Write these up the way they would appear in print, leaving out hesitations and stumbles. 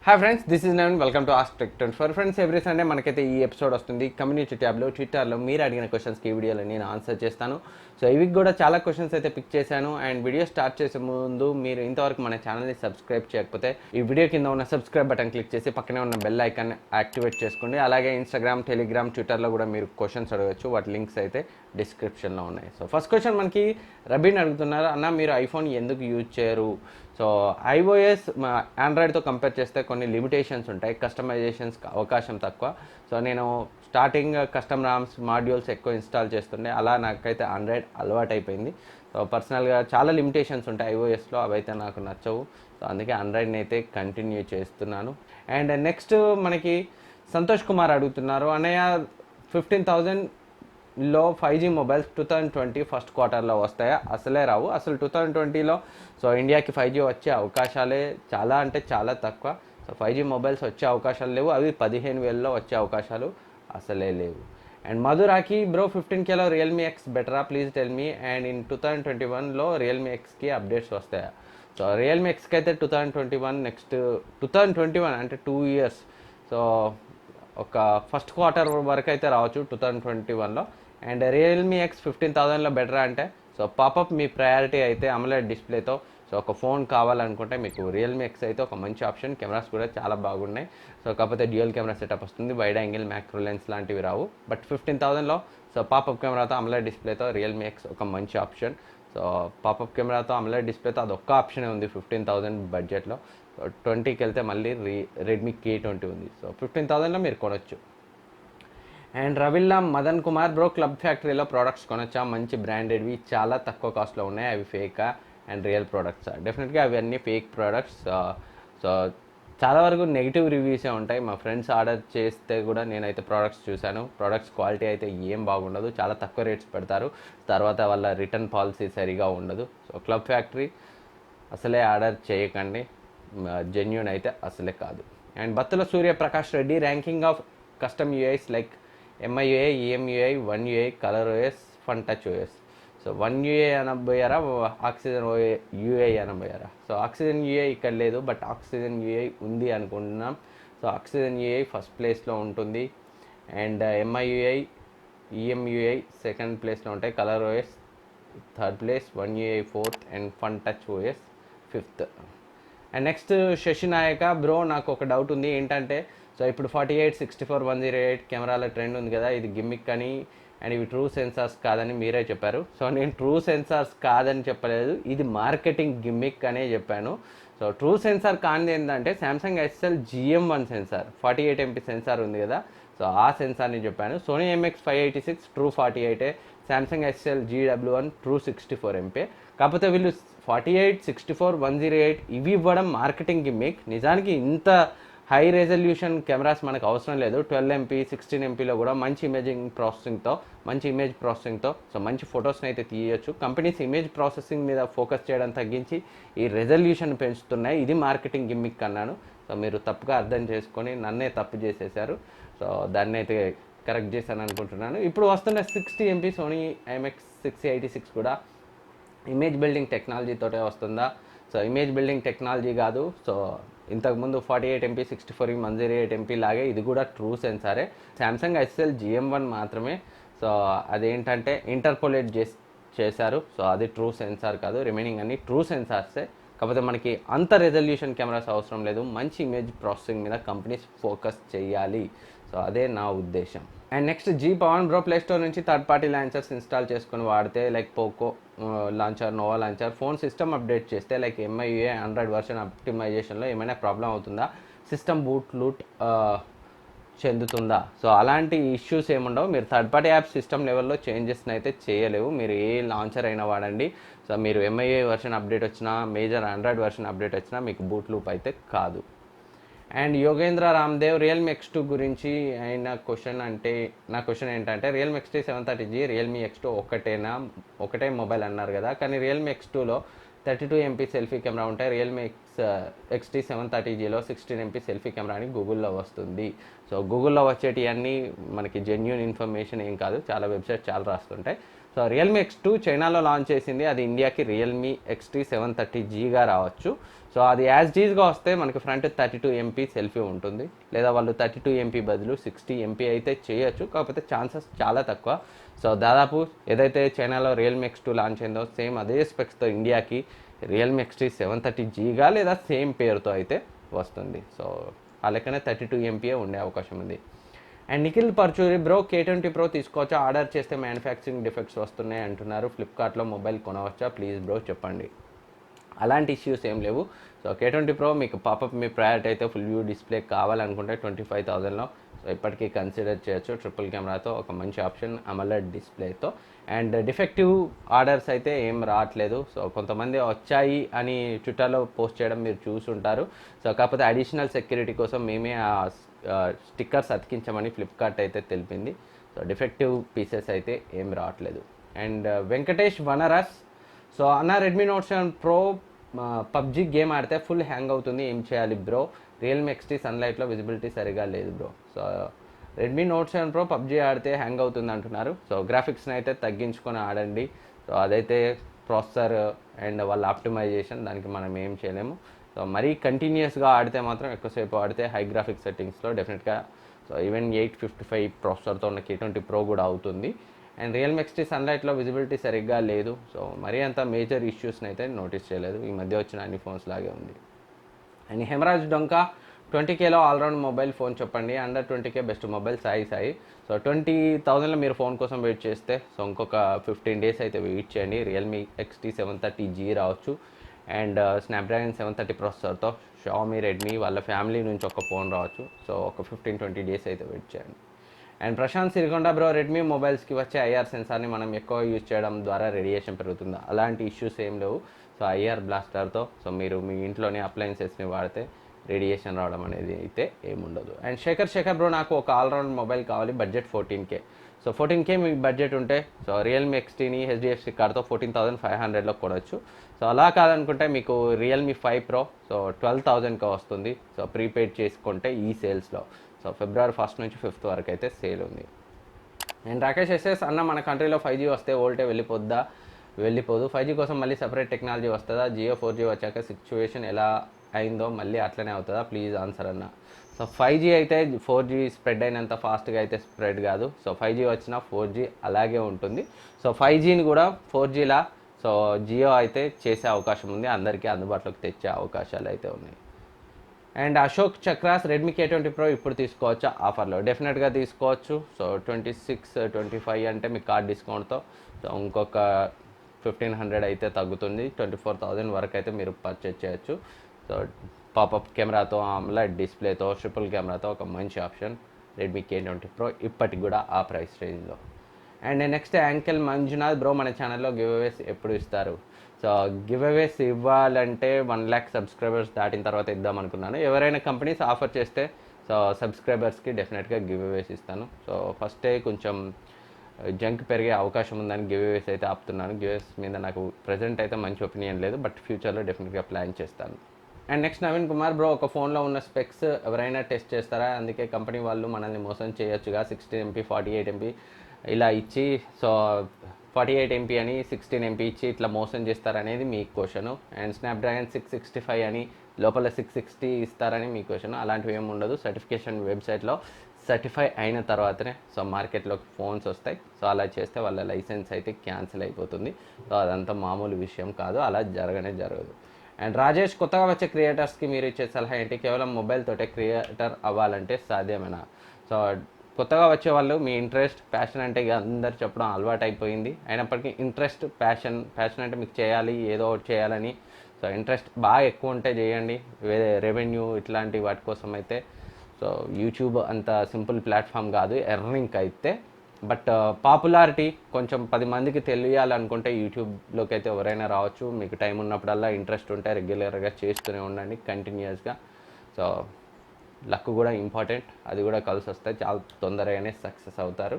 Hi friends, this is Naveen. Welcome to Asktech24. Friends, every Sunday మనకైతే ఈ episode వస్తుంది. Community ట్యాబ్లో ట్విట్టర్లో మీరు అడిగిన క్వశ్చన్స్కి ఈ వీడియోలో నేను ఆన్సర్ చేస్తాను. సో ఇవి కూడా చాలా క్వశ్చన్స్ అయితే పిక్ చేశాను. అండ్ వీడియో స్టార్ట్ చేసే ముందు మీరు ఇంతవరకు మన ఛానల్ని సబ్స్క్రైబ్ చేయకపోతే ఈ వీడియో కింద ఉన్న సబ్స్క్రైబ్ బటన్ క్లిక్ చేసి పక్కనే ఉన్న బెల్ ఐకాన్ యాక్టివేట్ చేసుకోండి. అలాగే ఇన్స్టాగ్రామ్, టెలిగ్రామ్, ట్విట్టర్లో కూడా మీరు క్వశ్చన్స్ అడగచ్చు. వాటి లింక్స్ అయితే డిస్క్రిప్షన్లో ఉన్నాయి. సో ఫస్ట్ క్వశ్చన్ మనకి రబీన్ అడుగుతున్నారు, అన్న మీరు ఐఫోన్ ఎందుకు యూజ్ చేయరు? సో iOS ఆండ్రాయిడ్తో కంపేర్ చేస్తే కొన్ని లిమిటేషన్స్ ఉంటాయి, కస్టమైజేషన్స్కి అవకాశం తక్కువ. సో నేను స్టార్టింగ్ కస్టమ్ రామ్స్ మాడ్యూల్స్ ఎక్కువ ఇన్స్టాల్ చేస్తుండే, అలా నాకైతే ఆండ్రాయిడ్ అలవాటు అయిపోయింది. సో పర్సనల్గా చాలా లిమిటేషన్స్ ఉంటాయి iOSలో, అవైతే నాకు నచ్చవు. సో అందుకే ఆండ్రాయిడ్ని అయితే కంటిన్యూ చేస్తున్నాను. అండ్ నెక్స్ట్ మనకి సంతోష్ కుమార్ అడుగుతున్నారు, అన్నయ్య 15,000లో 5G మొబైల్స్ 2020 ఫస్ట్ క్వార్టర్లో వస్తాయా? అసలే రావు. అసలు 2020లో సో ఇండియాకి 5G వచ్చే అవకాశాలే చాలా అంటే చాలా తక్కువ. సో 5G మొబైల్స్ వచ్చే అవకాశాలు లేవు. అవి 15,000లో వచ్చే అవకాశాలు అసలే లేవు. అండ్ మధురాకి, బ్రో 15Kలో రియల్మీ ఎక్స్ బెటరా? Please tell me. And in 2021లో రియల్మీ ఎక్స్కి అప్డేట్స్ వస్తాయా? సో రియల్మీ ఎక్స్కి అయితే 2021 నెక్స్ట్ 2021 అంటే 2 ఇయర్స్. సో ఒక ఫస్ట్ క్వార్టర్ వరకు అయితే రావచ్చు 2021లో. అండ్ రియల్మీ ఎక్స్ 15,000లో బెటరా అంటే, సో పాపప్ మీ ప్రయారిటీ అయితే అమోలెడ్ డిస్ప్లేతో. సో ఒక ఫోన్ కావాలనుకుంటే మీకు రియల్మీ ఎక్స్ అయితే ఒక మంచి ఆప్షన్. కెమెరాస్ కూడా చాలా బాగున్నాయి. సో కాకపోతే డ్యూయల్ కెమెరా సెటప్ వస్తుంది, వైడ్ యాంగిల్, మ్యాక్రో లెన్స్ లాంటివి రావు. బట్ 15,000లో సో పాపప్ కెమెరాతో అమోలెడ్ డిస్ప్లేతో రియల్మీ ఎక్స్ ఒక మంచి ఆప్షన్. సో పాపప్ కెమెరాతో అమోలెడ్ డిస్ప్లేతో అదొక్క ఆప్షనే ఉంది 15,000 బడ్జెట్లో. 20కి వెళ్తే మళ్ళీ రెడ్మీ K20 ఉంది. సో 15,000లో మీరు కొనొచ్చు. And Ravilla Madan Kumar, bro club ఫ్యాక్టరీలో ప్రోడక్ట్స్ కొనొచ్చా? మంచి బ్రాండెడ్వి చాలా తక్కువ కాస్ట్లో ఉన్నాయి. అవి ఫేకా అండ్ రియల్ ప్రోడక్ట్స్? డెఫినెట్గా అవి అన్నీ ఫేక్ ప్రోడక్ట్స్. సో చాలా వరకు నెగిటివ్ రివ్యూసే ఉంటాయి. మా ఫ్రెండ్స్ ఆర్డర్ చేస్తే కూడా నేనైతే ప్రోడక్ట్స్ చూశాను. ప్రోడక్ట్స్ క్వాలిటీ అయితే ఏం బాగుండదు, చాలా తక్కువ రేట్స్ పెడతారు. తర్వాత వాళ్ళ రిటర్న్ పాలసీ సరిగా ఉండదు. సో క్లబ్ ఫ్యాక్టరీ అసలే ఆర్డర్ చేయకండి, జెన్యూన్ అయితే అసలే కాదు. And Battula Suryaprakash Reddy, ranking of custom UIs like MIUI, EMUI, 1UI, Color OS, Funtouch OS. So 1UI అనబోయారా, ఆక్సిజన్ UI అనబోయారా? సో ఆక్సిజన్ UI ఇక్కడ లేదు, బట్ ఆక్సిజన్ UI ఉంది అనుకుంటున్నాం. సో ఆక్సిజన్ UI ఫస్ట్ ప్లేస్లో ఉంటుంది. అండ్ MIUI, EMUI సెకండ్ ప్లేస్లో ఉంటాయి. Color OS third place, 1UI fourth, and Funtouch OS fifth. And next Shashinayaka, bro నాకు ఒక డౌట్ ఉంది. ఏంటంటే సో ఇప్పుడు 48, 64, 108 కెమెరాల ట్రెండ్ ఉంది కదా, ఇది గిమ్మిక్ అని అండ్ ఇవి ట్రూ సెన్సార్స్ కాదని మీరే చెప్పారు. సో నేను ట్రూ సెన్సార్స్ కాదని చెప్పలేదు, ఇది మార్కెటింగ్ గిమ్మిక్ అనే చెప్పాను. సో ట్రూ సెన్సార్ కానిది ఏంటంటే Samsung SL GM1 sensor 48 MP sensor ఉంది కదా, సో ఆ సెన్సార్ని చెప్పాను. Sony MX586 true 48, Samsung SL GW1 true 64 MP. కాకపోతే వీళ్ళు 48, 64, 108 ఇవి ఇవ్వడం మార్కెటింగ్ గిమ్మిక్. నిజానికి ఇంత హై రెజల్యూషన్ కెమెరాస్ మనకు అవసరం లేదు. 12 MP, 16 MPలో కూడా మంచి ఇమేజ్ ప్రాసెసింగ్తో సో మంచి ఫొటోస్ని అయితే తీయచ్చు. కంపెనీస్ ఇమేజ్ ప్రాసెసింగ్ మీద ఫోకస్ చేయడం తగ్గించి ఈ రెజల్యూషన్ పెంచుతున్నాయి. ఇది మార్కెటింగ్ గిమ్మిక్ అన్నాను. సో మీరు తప్పుగా అర్థం చేసుకొని నన్నే తప్పు చేసేసారు. సో దాన్ని అయితే కరెక్ట్ చేశాను అనుకుంటున్నాను. ఇప్పుడు వస్తున్న 60 MP సోనీ MX686 కూడా ఇమేజ్ బిల్డింగ్ టెక్నాలజీతోటే వస్తుందా? సో ఇమేజ్ బిల్డింగ్ టెక్నాలజీ కాదు. సో ఇంతకుముందు 48 MP, 64, 108 MP లాగే ఇది కూడా ట్రూ సెన్సారే. సామ్సంగ్ SL GM1 మాత్రమే. సో అదేంటంటే ఇంటర్పోలేట్ చేశారు. సో అది ట్రూ సెన్సార్ కాదు, రిమైనింగ్ అన్ని ట్రూ సెన్సార్సే. కాకపోతే మనకి అంత రెజల్యూషన్ కెమెరాస్ అవసరం లేదు. మంచి ఇమేజ్ ప్రాసెసింగ్ మీద కంపెనీస్ ఫోకస్ చేయాలి. సో అదే నా ఉద్దేశం. And next G Pavan, bro play store నుంచి థర్డ్ పార్టీ లాంచర్స్ ఇన్స్టాల్ చేసుకొని వాడితే like Poco launcher, Nova launcher, phone system update చేస్తే లైక్ MIUI ఆండ్రాయిడ్ వర్షన్ ఆప్టిమైజేషన్లో ఏమైనా ప్రాబ్లం అవుతుందా? సిస్టమ్ లూట్ చెందుతుందా? సో అలాంటి ఇష్యూస్ ఏముండవు. మీరు థర్డ్ పార్టీ యాప్ సిస్టమ్ లెవెల్లో చేంజెస్ని అయితే చేయలేవు. మీరు ఏ లాంచర్ అయినా వాడండి. సో మీరు MIUI వర్షన్ అప్డేట్ వచ్చినా, మేజర్ ఆండ్రాయిడ్ వర్షన్ అప్డేట్ వచ్చినా మీకు బూట్ లూప్ అయితే కాదు. And Yogendra Ramdev, Realme X2 గురించి అయిన నా క్వశ్చన్ ఏంటంటే Realme XT 730G, Realme X2 ఒకటే మొబైల్ అన్నారు కదా, కానీ రియల్మీ X2లో 32 MP సెల్ఫీ కెమెరా ఉంటాయి. Realme XT 730Gలో 16 MP selfie camera అని గూగుల్లో వస్తుంది. సో గూగుల్లో వచ్చేటివన్నీ మనకి జెన్యూన్ ఇన్ఫర్మేషన్ ఏం కాదు, చాలా వెబ్సైట్ చాలా రాస్తుంటాయి. సో రియల్మీ X2 చైనాలో లాంచ్ చేసింది, అది ఇండియాకి రియల్మీ XT 730Gగా రావచ్చు. సో అది యాజ్ డీజ్గా వస్తే మనకి ఫ్రంట్ 32 MP సెల్ఫీ ఉంటుంది, లేదా వాళ్ళు 32 MP బదులు 60 MP అయితే చేయొచ్చు, కాకపోతే ఛాన్సెస్ చాలా తక్కువ. సో దాదాపు ఏదైతే చైనాలో రియల్మీ X2 లాంచ్ అయిందో సేమ్ అదే స్పెక్స్తో ఇండియాకి రియల్మీ X3 730Gగా లేదా సేమ్ పేరుతో అయితే వస్తుంది. సో ఆ లెక్కనే 32 MP ఉండే అవకాశం ఉంది. And Nikhil Paruchuri bro K20 Pro తీసుకోవచ్చా, ఆర్డర్ చేస్తే మ్యానుఫ్యాక్చరింగ్ డిఫెక్ట్స్ వస్తున్నాయి అంటున్నారు, ఫ్లిప్కార్ట్లో మొబైల్ కొనవచ్చా ప్లీజ్ బ్రో చెప్పండి. అలాంటి ఇష్యూస్ ఏం లేవు. సో K20 Pro మీకు పాపప్ మీ ప్రయారిటీ అయితే ఫుల్ వ్యూ డిస్ప్లే కావాలనుకుంటే 25,000లో సో ఇప్పటికీ కన్సిడర్ చేయొచ్చు. ట్రిపుల్ కెమెరాతో ఒక మంచి ఆప్షన్, అమోలెడ్ డిస్ప్లేతో. అండ్ డిఫెక్టివ్ ఆర్డర్స్ అయితే ఏం రావట్లేదు. సో కొంతమంది వచ్చాయి అని ట్విట్టర్లో పోస్ట్ చేయడం మీరు చూసుంటారు. సో కాకపోతే అడిషనల్ సెక్యూరిటీ కోసం మేమే ఆ స్టిక్కర్స్ అతికించమని ఫ్లిప్కార్ట్ అయితే తెలిపింది. సో డిఫెక్టివ్ పీసెస్ అయితే ఏం రావట్లేదు. అండ్ వెంకటేష్ వనరస్ సో అన్న Redmi note 7 Pro PUBG game ఆడితే ఫుల్ హ్యాంగ్ అవుతుంది, ఏం చేయాలి బ్రో, రియల్మీ XT సన్లైట్లో విజిబిలిటీ సరిగా లేదు bro. So Redmi note 7 Pro PUBG ఆడితే హ్యాంగ్ అవుతుంది అంటున్నారు. సో గ్రాఫిక్స్ని అయితే తగ్గించుకొని ఆడండి. సో అదైతే ప్రాసెసర్ అండ్ వాళ్ళ ఆప్టిమైజేషన్, దానికి మనం ఏం చేయలేము. సో మరీ కంటిన్యూస్గా ఆడితే మాత్రం ఎక్కువసేపు ఆడితే హై గ్రాఫిక్స్ సెట్టింగ్స్లో డెఫినెట్గా సో ఈవెన్ 855 ప్రాసెసర్తో ఉన్న K20 Pro కూడా అవుతుంది. అండ్ రియల్మీ XT సన్లైట్లో విజిబిలిటీ సరిగ్గా లేదు. సో మరీ అంత మేజర్ ఇష్యూస్ని అయితే నోటీస్ చేయలేదు, ఈ మధ్య వచ్చిన అన్ని ఫోన్స్ లాగే ఉంది. అండ్ హెమరాజ్ డొంకా 20Kలో ఆల్రౌండ్ మొబైల్ ఫోన్ చెప్పండి, under 20K best mobile Sai. So 20,000లో మీరు ఫోన్ కోసం వెయిట్ చేస్తే సో ఇంకొక 15 days అయితే వెయిట్ చేయండి. రియల్మీ XT 730G రావచ్చు, అండ్ స్నాప్డ్రాగన్ 730 ప్రాసెసర్తో షామీ రెడ్మీ వాళ్ళ ఫ్యామిలీ నుంచి ఒక ఫోన్ రావచ్చు. సో ఒక 15-20 days అయితే వెయిట్ చేయండి. And Prashanth Sirikonda bro Redmi మొబైల్స్కి వచ్చే ఐఆర్ సెన్సార్ని మనం ఎక్కువ యూజ్ చేయడం ద్వారా రేడియేషన్ పెరుగుతుందా, అలాంటి ఇష్యూస్ ఏం లేవు. సో ఐఆర్ బ్లాస్టర్తో సో మీరు మీ ఇంట్లోనే అప్లయన్సెస్ని వాడితే రేడియేషన్ రావడం అనేది అయితే ఏముండదు. అండ్ శేఖర్ బ్రో నాకు ఒక ఆల్రౌండ్ మొబైల్ కావాలి, బడ్జెట్ 14K. సో 14K మీ బడ్జెట్ ఉంటే సో రియల్మీ XTని HDFC కార్డ్తో 14,500లో కొనవచ్చు. సో అలా కాదనుకుంటే మీకు రియల్మీ 5 Pro సో 12,000కి వస్తుంది. సో ప్రీపెయిడ్ చేసుకుంటే ఈ సేల్స్లో సో February 1st నుంచి 5th వరకు అయితే సేల్ ఉంది. అండ్ రాకేష్ ఎస్ఎస్ అన్న మన కంట్రీలో 5G వస్తే వోల్టే వెళ్ళిపోదు, 5G కోసం మళ్ళీ సపరేట్ టెక్నాలజీ వస్తుందా, జియో 4G వచ్చాక సిచ్యువేషన్ ఎలా అయిందో మళ్ళీ అట్లనే అవుతుందా ప్లీజ్ ఆన్సర్ అన్న. సో 5G అయితే 4G స్ప్రెడ్ అయినంత ఫాస్ట్గా అయితే స్ప్రెడ్ కాదు. సో 5G వచ్చినా 4G అలాగే ఉంటుంది. సో 5Gని కూడా 4Gలా సో జియో అయితే చేసే అవకాశం ఉంది, అందరికీ అందుబాటులోకి తెచ్చే అవకాశాలు అయితే ఉన్నాయి. And Ashok chakras Redmi K20 Pro ఇప్పుడు తీసుకోవచ్చా ఆఫర్లో, డెఫినెట్గా తీసుకోవచ్చు. సో 26-25 అంటే మీ కార్డ్ డిస్కౌంట్తో సో ఇంకొక 1,500 అయితే తగ్గుతుంది, 24,000 వరకు అయితే మీరు పర్చేజ్ చేయొచ్చు. సో పాపప్ కెమెరాతో, AMOLED డిస్ప్లేతో, ట్రిపుల్ కెమెరాతో ఒక మంచి ఆప్షన్ రెడ్మీ K20 Pro ఇప్పటికి కూడా ఆ ప్రైస్ రేంజ్లో. And next ankle Manjunath bro మన ఛానల్లో గివ్ అవేస్ ఎప్పుడు ఇస్తారు. సో గివ్ అవేస్ ఇవ్వాలంటే 1 lakh సబ్స్క్రైబర్స్ దాటిన తర్వాత ఇద్దాం అనుకున్నాను. ఎవరైనా కంపెనీస్ ఆఫర్ చేస్తే సో సబ్స్క్రైబర్స్కి డెఫినెట్గా గివ్ అవేస్ ఇస్తాను. సో ఫస్టే కొంచెం జంక్ పెరిగే అవకాశం ఉందని గివ్ అవేస్ అయితే ఆపుతున్నాను. గివ్ అవేస్ మీద నాకు ప్రజెంట్ అయితే మంచి ఒపీనియన్ లేదు, బట్ ఫ్యూచర్లో డెఫినెట్గా ప్లాన్ చేస్తాను. And next Naveen Kumar bro ఒక ఫోన్లో ఉన్న స్పెక్స్ ఎవరైనా టెస్ట్ చేస్తారా, అందుకే కంపెనీ వాళ్ళు మనల్ని మోసం చేయొచ్చుగా, 16 MP 48 MP ఇలా ఇచ్చి సో 48 MP అని 16 MP ఇచ్చి ఇట్లా మోసం చేస్తారనేది మీ క్వశ్చను. అండ్ స్నాప్డ్రాగన్ 665 అని లోపల 660 ఇస్తారని మీ క్వశ్చన్. అలాంటివి ఏమి ఉండదు. సర్టిఫికేషన్ వెబ్సైట్లో సర్టిఫై అయిన తర్వాతనే సో మార్కెట్లోకి ఫోన్స్ వస్తాయి. సో అలా చేస్తే వాళ్ళ లైసెన్స్ అయితే క్యాన్సిల్ అయిపోతుంది. సో అదంతా మామూలు విషయం కాదు, అలా జరగదు. అండ్ రాజేష్ కొత్తగా వచ్చే క్రియేటర్స్కి మీరు ఇచ్చే సలహా ఏంటి, కేవలం మొబైల్ తోటే క్రియేటర్ అవ్వాలంటే సాధ్యమేనా. సో కొత్తగా వచ్చే వాళ్ళు మీ ఇంట్రెస్ట్ ప్యాషన్ అంటే ఇక అందరు చెప్పడం అలవాటు అయిపోయింది. అయినప్పటికీ ఇంట్రెస్ట్ ప్యాషన్ అంటే మీకు చేయాలి ఏదో ఒకటి చేయాలని సో ఇంట్రెస్ట్ బాగా ఎక్కువ ఉంటే చేయండి. రెవెన్యూ ఇట్లాంటి వాటి కోసం అయితే సో యూట్యూబ్ అంత సింపుల్ ప్లాట్ఫామ్ కాదు ఎర్నింగ్కి అయితే. బట్ పాపులారిటీ కొంచెం 10 మందికి తెలియాలనుకుంటే యూట్యూబ్లోకి అయితే ఎవరైనా రావచ్చు. మీకు టైం ఉన్నప్పుడల్లా ఇంట్రెస్ట్ ఉంటే రెగ్యులర్గా చేస్తూనే ఉండండి కంటిన్యూస్గా. సో లక్ కూడా ఇంపార్టెంట్, అది కూడా కలిసి వస్తే చాలా తొందరగానే సక్సెస్ అవుతారు.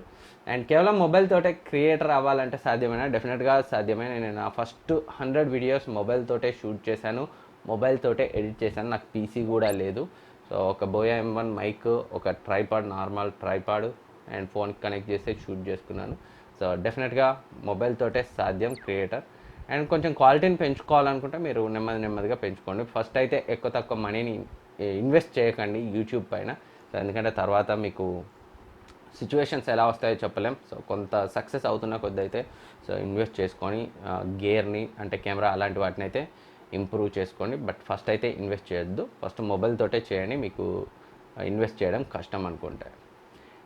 అండ్ కేవలం మొబైల్ తోటే క్రియేటర్ అవ్వాలంటే సాధ్యమేనా, డెఫినెట్గా సాధ్యమే. నేను నా ఫస్ట్ 100 వీడియోస్ మొబైల్ తోటే షూట్ చేశాను, మొబైల్ తోటే ఎడిట్ చేశాను. నాకు పీసీ కూడా లేదు. సో ఒక బోయా M1 మైక్, ఒక ట్రైపాడ్, నార్మల్ ట్రైపాడ్ అండ్ ఫోన్కి కనెక్ట్ చేసి షూట్ చేసుకున్నాను. సో డెఫినెట్గా మొబైల్ తోటే సాధ్యం క్రియేటర్. అండ్ కొంచెం క్వాలిటీని పెంచుకోవాలనుకుంటే మీరు నెమ్మదిగా పెంచుకోండి. ఫస్ట్ అయితే ఎక్కువ తక్కువ మనీని ఇన్వెస్ట్ చేయకండి యూట్యూబ్ పైన. సో ఎందుకంటే తర్వాత మీకు సిచ్యువేషన్స్ ఎలా వస్తాయో చెప్పలేం. సో కొంత సక్సెస్ అవుతున్న కొద్ది అయితే సో ఇన్వెస్ట్ చేసుకొని గేర్ని అంటే కెమెరా అలాంటి వాటిని అయితే ఇంప్రూవ్ చేసుకోండి. బట్ ఫస్ట్ అయితే ఇన్వెస్ట్ చేయొద్దు, ఫస్ట్ మొబైల్ తోటే చేయండి, మీకు ఇన్వెస్ట్ చేయడం కష్టం అనుకుంటే.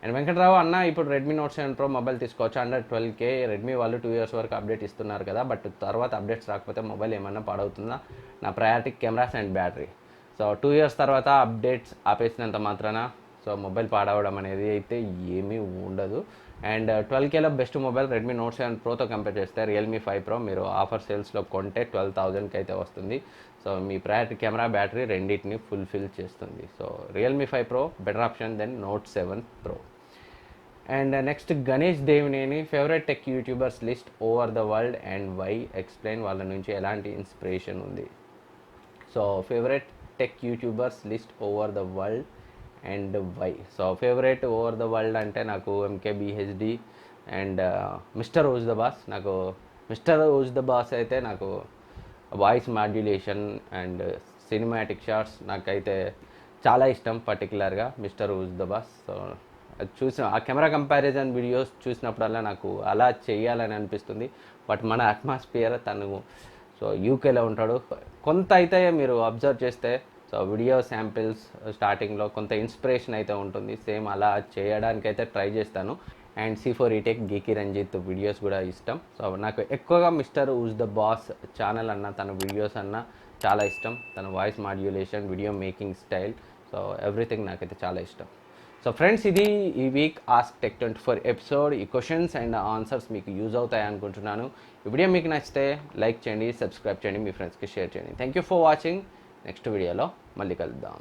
అండ్ వెంకట్రావు అన్న ఇప్పుడు రెడ్మీ నోట్ 7 Pro మొబైల్ తీసుకోవచ్చు, అండర్ 12K. రెడ్మీ వాళ్ళు 2 years వరకు అప్డేట్ ఇస్తున్నారు కదా, బట్ తర్వాత అప్డేట్స్ రాకపోతే మొబైల్ ఏమన్నా పాడవుతుందా? నా priority cameras and battery. So 2 years తర్వాత అప్డేట్స్ ఆపేసినంత మాత్రాన సో మొబైల్ పాడవడం అనేది అయితే ఏమీ ఉండదు. అండ్ 12Kలో బెస్ట్ మొబైల్ రెడ్మీ నోట్ 7 Proతో కంపేర్ చేస్తే రియల్మీ 5 Pro మీరు ఆఫర్ సేల్స్లో కొంటే 12,000కి అయితే వస్తుంది. సో మీ ప్రయారిటీ కెమెరా బ్యాటరీ రెండింటిని ఫుల్ఫిల్ చేస్తుంది. So Realme 5 Pro better option then note 7 Pro. And next Ganesh Devineni, favourite tech YouTubers list over the world and why, explain. వాళ్ళ నుంచి ఎలాంటి ఇన్స్పిరేషన్ ఉంది? So favourite tech YouTubers list over the world and why. So favourite over the world అంటే నాకు MKBHD and mister ooze the boss. నాకు mister ooze the boss అయితే నాకు voice modulation and cinematic shots నాకైతే చాలా ఇష్టం. పర్టికులర్గా mister ooze the boss. So అది చూసిన ఆ కెమెరా కంపారిజన్ వీడియోస్ చూసినప్పుడల్లా నాకు అలా చేయాలని అనిపిస్తుంది. బట్ మన అట్మాస్ఫియర్ తను సో యూకేలో ఉంటాడు. కొంత అయితే మీరు అబ్జర్వ్ చేస్తే సో వీడియో శాంపిల్స్ స్టార్టింగ్లో కొంత ఇన్స్పిరేషన్ అయితే ఉంటుంది. సేమ్ అలా చేయడానికైతే ట్రై చేస్తాను. And C4 ETech Geeky Ranjith videos కూడా ఇష్టం. సో నాకు ఎక్కువగా mister ooze the boss channel అన్న తన వీడియోస్ అన్న చాలా ఇష్టం. తన voice modulation, video making style, so everything నాకైతే చాలా ఇష్టం. సో ఫ్రెండ్స్, ఇది ఈ వీక్ ఆస్క్ టెక్ 24 ఎపిసోడ్. ఈ క్వశ్చన్స్ అండ్ ఆన్సర్స్ మీకు యూజ్ అవుతాయి అనుకుంటున్నాను. ఈ వీడియో మీకు నచ్చితే లైక్ చేయండి, సబ్స్క్రైబ్ చేయండి, మీ ఫ్రెండ్స్కి షేర్ చేయండి. Thank you for watching. Next వీడియోలో మళ్ళీ కలుద్దాం.